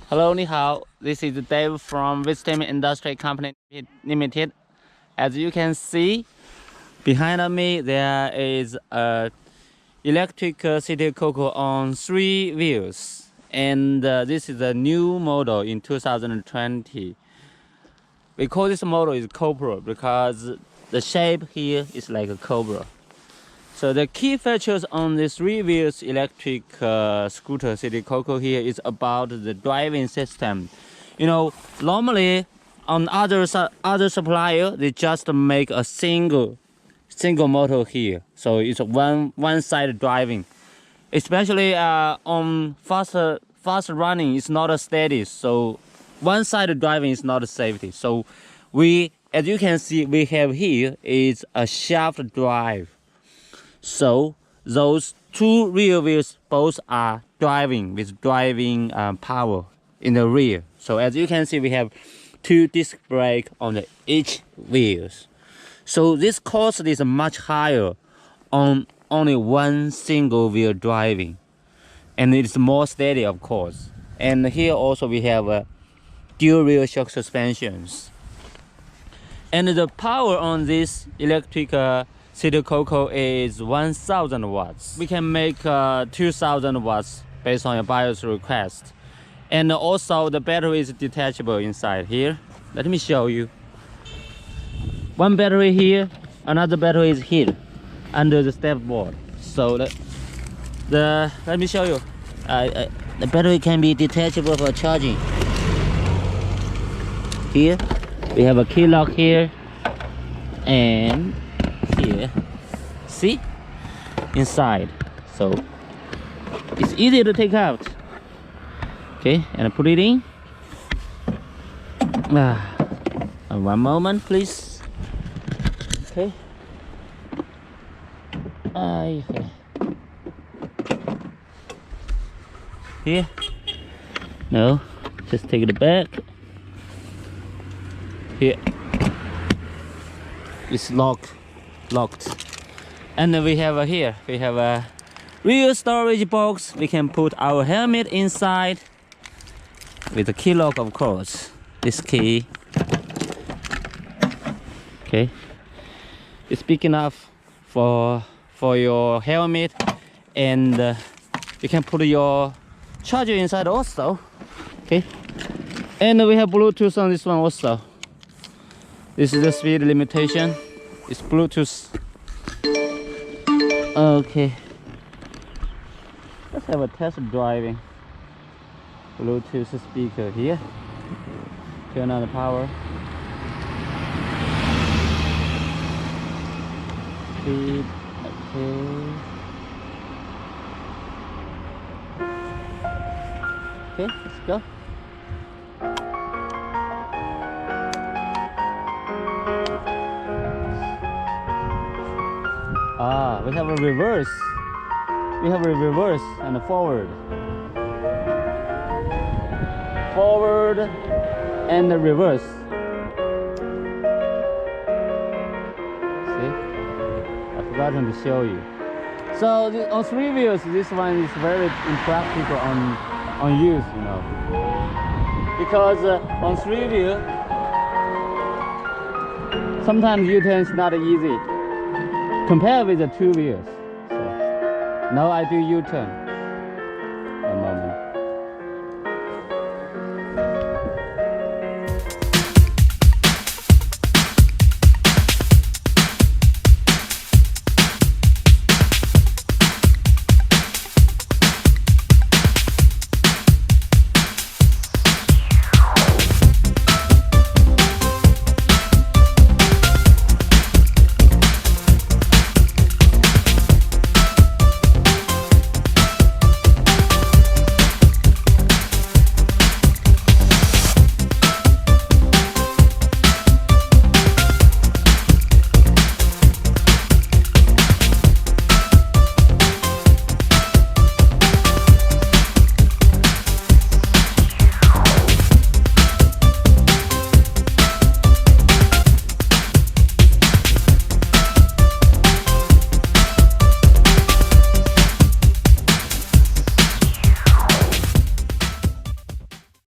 Hello, ni hao. This is Dave from Wisdom Industry Company Limited. As you can see, behind me there is a electric city coco on 3 wheels, and this is a new model in 2020. We call this model is Cobra because the shape here is like a cobra. So the key features on this 3 wheels electric scooter City Coco here is about the driving system. You know, normally on other supplier they just make a single motor here, so it's one side driving. Especially on fast running, it's not a steady. So one side driving is not a safety. So we, as you can see, we have here is a shaft drive. So those 2 rear wheels both are driving with driving power in the rear. So as you can see, we have 2 disc brake on each wheels. So this cost is much higher on only one single wheel driving, and it's more steady, of course. And here also we have dual rear shock suspensions. And the power on this electric City Coco is 1000 watts. We can make 2000 watts based on your buyer's request. And also the battery is detachable inside here. Let me show you. One battery here, another battery is here under the step board. So let me show you. The battery can be detachable for charging. Here we have a key lock here, and here, see, inside, so it's easy to take out. Okay, and put it in. One moment, please. Okay. Okay. Here. No, just take it back. Here. It's locked. And then we have here, we have a real storage box. We can put our helmet inside with a key lock, of course. This key. Okay. It's big enough for your helmet, and you can put your charger inside also. Okay. And we have Bluetooth on this one also. This is the speed limitation. It's Bluetooth. Okay. Let's have a test driving. Bluetooth speaker here. Turn on the power. Speed. Okay. Okay, let's go. We have a reverse. We have a reverse and a forward. Forward and a reverse. See? I've forgotten to show you. So on 3 wheels, this one is very impractical on use, you know. Because on 3 wheel, sometimes U-turn is not easy compared with the 2 wheels. So now I do U-turn.